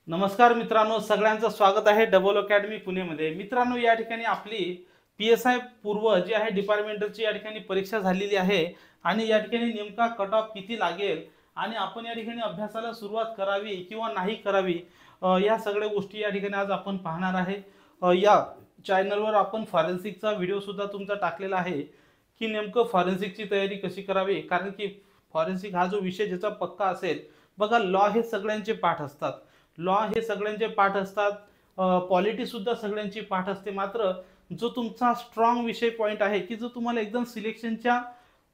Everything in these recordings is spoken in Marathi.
नमस्कार मित्रांनो, सगळ्यांचं स्वागत आहे डबल अकॅडमी पुणेमध्ये। मित्रांनो, या ठिकाणी आपली PSI पूर्व जी आहे डिपार्टमेंटची या ठिकाणी परीक्षा झालेली आहे आणि या ठिकाणी नेमका कट ऑफ किती लागेल आणि आपण या ठिकाणी अभ्यासाला सुरुवात करावी किंवा नाही करावी, या सगळ्या गोष्टी या ठिकाणी आज आपण पाहणार आहे। या चॅनलवर आपण फॉरेन्सिकचा व्हिडिओ सुद्धा तुमचा टाकलेला आहे की नेमकं फॉरेन्सिकची तयारी कशी करावी, कारण की फॉरेन्सिक हा जो विषय ज्याचा पक्का असेल, बघा लॉ हे सगळ्यांचे पाठ असतात, लॉ हे सगळ्यांचे पाठ असतात, पॉलिटी सुद्धा सगळ्यांची पाठ असते। मात्र जो तुमचा स्ट्रॉंग विषय पॉइंट आहे की जो तुम्हाला एकदम सिलेक्शनच्या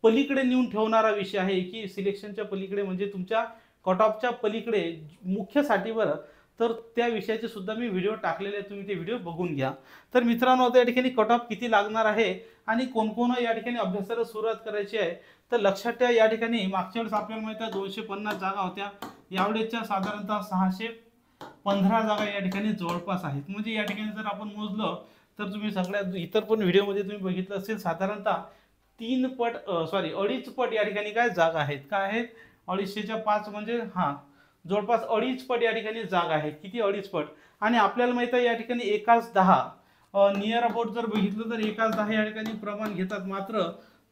पलीकडे नेऊन ठेवणारा विषय आहे, की सिलेक्शनच्या पलीकडे म्हणजे तुमच्या कट ऑफच्या पलीकडे मुख्य साठीवर, तर त्या विषयाचे सुद्धा मी व्हिडिओ टाकलेले आहेत, तुम्ही ते व्हिडिओ बघून घ्या। तर मित्रांनो, आता या ठिकाणी कट ऑफ किती लागणार आहे आणि कोण कोण या ठिकाणी अभ्यासाला सुरुवात करायची आहे, तर लक्षात ठेवा। या ठिकाणी मागच्या वेळेस आपल्याला माहिती आहे 250 जागा होत्या, यावेळेसच्या साधारणतः 615 जागा या ठिकाणी जवळपास आहेत। म्हणजे या ठिकाणी जर आपण मोजलं तर तुम्ही सगळ्यात इतर पण व्हिडिओमध्ये तुम्ही बघितलं असेल, साधारणतः 2.5 पट या ठिकाणी काय जागा आहेत, काय आहेत 250च्या 5 म्हणजे जवळपास 2.5 पट या ठिकाणी जागा आहेत। किती? 2.5 पट। आणि आपल्याला माहिती आहे या ठिकाणी एकाच 10 नियर अबाउट जर बघितलं तर एकाच 10 या ठिकाणी प्रमाण घेतात। मात्र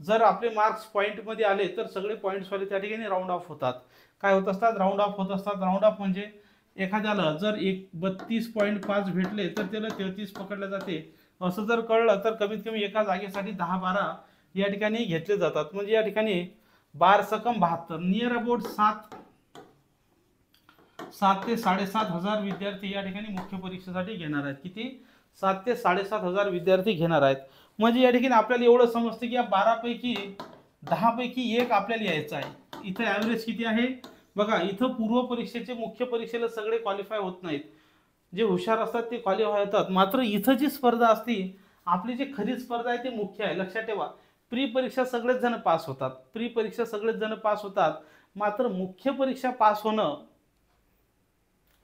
जर आपले मार्क्स पॉईंट मध्ये आले तर सगळे पॉईंट्स वाले त्या ठिकाणी राऊंड ऑफ होतात। काय होत असतात? राऊंड ऑफ होत असतात। राऊंड ऑफ म्हणजे एखाद्याला जर 32.5 भेटले तर त्याला 33 पकडले जाते, असं जर कळलं तर कमीत कमी एका जागेसाठी 10-12 या ठिकाणी घेतले जातात। म्हणजे या ठिकाणी 12 सकम 72 नियर अबाउट 7 ते 7.5 हजार विद्यार्थी या ठिकाणी मुख्य परीक्षेसाठी घेणार आहेत। किती? 7 ते 7.5 हजार विद्यार्थी घेणार आहेत। म्हणजे या ठिकाणी आपल्याला एवढं समजतं की या 12 पैकी 10 पैकी 1 आपल्याला यायचं आहे। इथे ॲव्हरेज किती आहे बघा, इथं पूर्व परीक्षेचे मुख्य परीक्षेला सगळे क्वालिफाय होत नाहीत, जे हुशार असतात ते क्वालिफाय होतात। मात्र इथं जी स्पर्धा असते, आपली जी खरी स्पर्धा आहे ते मुख्य आहे। लक्षात ठेवा, प्री परीक्षा सगळेच जण पास होतात, प्री परीक्षा सगळेच जण पास होतात, मात्र मुख्य परीक्षा पास होणं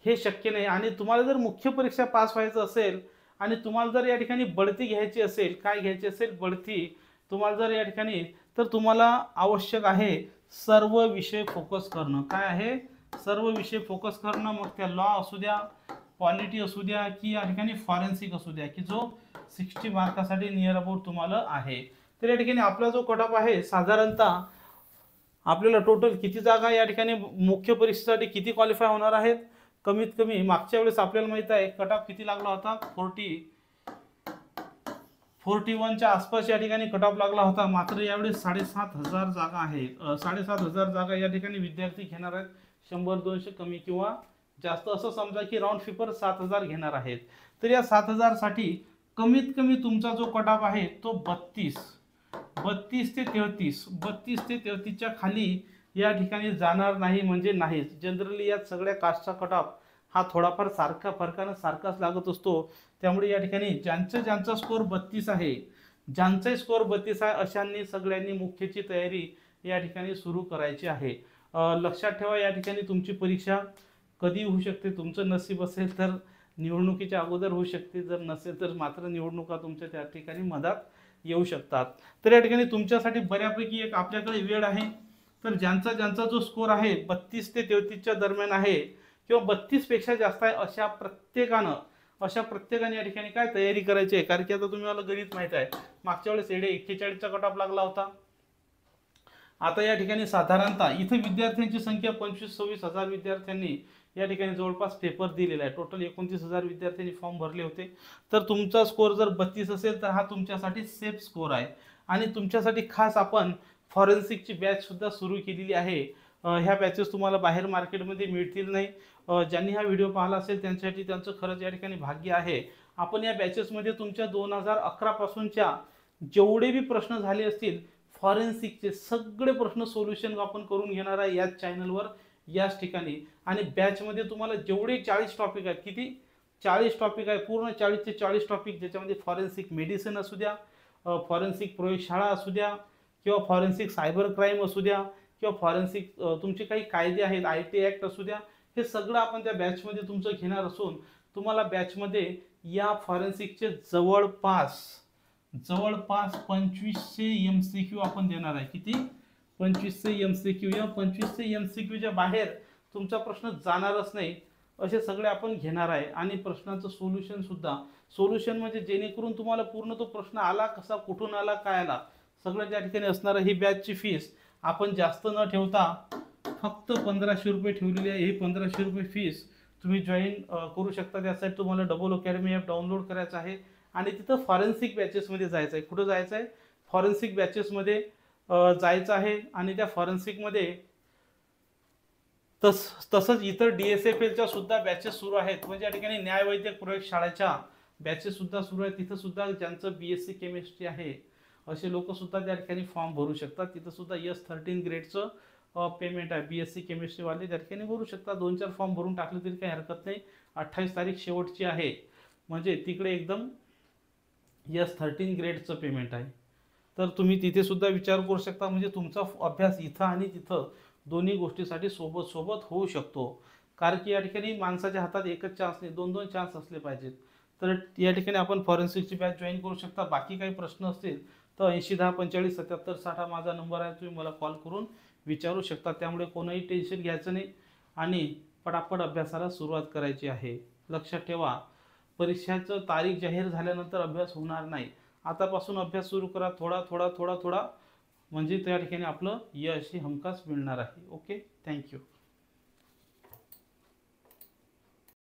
हे शक्य नाही। आणि तुम्हाला जर मुख्य परीक्षा पास व्हायचं असेल आणि तुम्हाला जर या ठिकाणी बढती घ्यायची असेल, काय घ्यायची असेल? बढती तुम्हाला जर या ठिकाणी, तर तुम्हाला आवश्यक आहे सर्व विषय फोकस करणं। काय आहे? सर्व विषय फोकस करणं। मग त्या लॉ असू द्या, पॉलिटी असू द्या, की या ठिकाणी फॉरेन्सिक असू द्या, की जो 60 मार्कासाठी नियर अबाउट तुम्हाला आहे। तर या ठिकाणी आपला जो कट ऑफ आहे, साधारणतः आपल्याला टोटल किती जागा या ठिकाणी मुख्य परीक्षेसाठी किती क्वालिफाय होणार आहेत? कमीत कमी मागच्या वेळेस आपल्याला माहित आहे कट ऑफ किती लागला होता? 41च्या आसपास या ठिकाणी कट ऑफ लागला होता। मात्र यावेळेस 7,500 जागा आहेत, 7,500 जागा या ठिकाणी विद्यार्थी घेणार आहेत। 100-200 कमी किंवा जास्त असं समजा की राऊंड फिगर 7,000 घेणार आहेत। तर या 7,000 साठी कमीत कमी तुमचा जो कट ऑफ आहे तो 32 ते 33च्या खाली या ठिकाणी जाणार नाही, म्हणजे नाहीच। जनरली या सगळ्या कास्टचा कट ऑफ हा थोडाफार सारखा फरकानं सारखाच लागत असतो। त्यामुळे या ठिकाणी ज्यांचा स्कोर 32 आहे, ज्यांचा स्कोर 32 आहे, अशांनी सगळ्यांनी मुख्यची तयारी या ठिकाणी सुरू करायची आहे। लक्षात ठेवा, या ठिकाणी तुमची परीक्षा कधी होऊ शकते? तुमचं नशीब असेल तर निवडणुकीच्या अगोदर होऊ शकते, जर नसेल तर मात्र निवडणुका तुमच्या त्या ठिकाणी मधात येऊ शकतात। तर या ठिकाणी तुमच्यासाठी बऱ्यापैकी एक आपल्याकडे वेळ आहे। तर ज्यांचा जो स्कोर आहे 32 ते 33च्या दरम्यान आहे किंवा 32 पेक्षा जास्त आहे, अशा प्रत्येकाने या ठिकाणी काय तयारी करायची आहे? कारण की आता तुम्हाला गणित माहित आहे, मागच्या वेळेस 41चा कट ऑफ लागला होता। आता या ठिकाणी साधारणतः इथे विद्यार्थ्यांची संख्या 25-26 हजार विद्यार्थ्यांनी या ठिकाणी जवळपास पेपर दिलेला आहे। टोटल 29,000 विद्यार्थ्यांनी फॉर्म भरले होते। तर तुमचा स्कोर जर 32 असेल तर हा तुमच्यासाठी सेफ स्कोर आहे। आणि तुमच्यासाठी खास आपण फॉरेन्सिकची बॅच सुद्धा सुरू केलेली आहे। ह्या बॅचेस तुम्हाला बाहेर मार्केटमध्ये मिळतील नाही। ज्यांनी हा व्हिडिओ पाहिला असेल त्यांच्यासाठी त्यांचं खरंच या ठिकाणी भाग्य आहे। आपण या बॅचेसमध्ये तुमच्या 2011 पासूनच्या जेवढे बी प्रश्न झाले असतील फॉरेन्सिकचे, सगळे प्रश्न सोल्युशन आपण करून घेणार आहे याच चॅनलवर, याच ठिकाणी। आणि बॅचमध्ये तुम्हाला जेवढे 40 टॉपिक आहेत, किती? 40 टॉपिक आहे, पूर्ण 40 ते 40 टॉपिक, ज्याच्यामध्ये फॉरेन्सिक मेडिसिन असू द्या, फॉरेन्सिक प्रयोगशाळा असू द्या, किंवा फॉरेन्सिक सायबर क्राईम असू द्या, किंवा फॉरेन्सिक तुमचे काही कायदे आहेत, IT ॲक्ट असू द्या, हे सगळं आपण त्या बॅचमध्ये तुमचं घेणार असून तुम्हाला बॅचमध्ये या फॉरेन्सिकचे जवळपास 2500 MCQ आपण देणार आहे। किती? 2500 MCQ। या 2500 MCQच्या बाहेर तुमचा प्रश्न जाणारच नाही, असे सगळे आपण घेणार आहे आणि प्रश्नांचं सोल्युशन म्हणजे जेणेकरून तुम्हाला पूर्ण तो प्रश्न आला कसा, कुठून आला, काय आला, सगळं त्या ठिकाणी असणार आहे. ही बॅचची फीस आपण जास्त न ठेवता फक्त 1500 रुपये ठेवलेली आहे. ही 1500 रुपये फीस तुम्ही जॉईन करू शकता. त्यासाठी तुम्हाला डबल अकॅडमी ॲप डाउनलोड करायचं आहे आणि तिथं फॉरेन्सिक बॅचेसमध्ये जायचं आहे. कुठं जायचं आहे? फॉरेन्सिक बॅचेसमध्ये जायचं आहे आणि त्या फॉरेन्सिकमध्ये तसंच इतर DSFLच्या सुद्धा बॅचेस सुरू आहेत. म्हणजे या ठिकाणी न्यायवैद्यक प्रयोगशाळेच्या बॅचेस सुद्धा सुरू आहेत. तिथं सुद्धा ज्यांचं BSc केमिस्ट्री आहे असे लोक सुद्धा त्या ठिकाणी फॉर्म भरू शकतात. तिथं सुद्धा S13 ग्रेडचं पेमेंट आहे. BSc केमिस्ट्रीवाले त्या ठिकाणी भरू शकतात. 2-4 फॉर्म भरून टाकले तरी काही हरकत नाही. 28 तारीख शेवटची आहे. म्हणजे तिकडे एकदम S13 ग्रेडचं पेमेंट आहे. तर तुम्ही तिथे सुद्धा विचार करू शकता. म्हणजे तुमचा अभ्यास इथं आणि तिथं दोन्ही गोष्टीसाठी सोबत होऊ शकतो. कारण की या ठिकाणी माणसाच्या हातात एकच चान्स नाही, 2-2 चान्स असले पाहिजेत. तर या ठिकाणी आपण फॉरेन्सिकची बॅच जॉईन करू शकता. बाकी काही प्रश्न असतील तर 8010457760 हा माझा नंबर आहे. तुम्ही मला कॉल करून विचारू शकता. त्यामुळे कोणीही टेन्शन घ्यायचं नाही आणि पटापट अभ्यासाला सुरुवात करायची आहे. लक्षात ठेवा, परीक्षाचं तारीख जाहीर झाल्यानंतर अभ्यास होणार नाही. आतापासून अभ्यास सुरू करा, थोडा म्हणजे त्या ठिकाणी आपलं यश हे हमखास मिळणार आहे. Okay, thank you.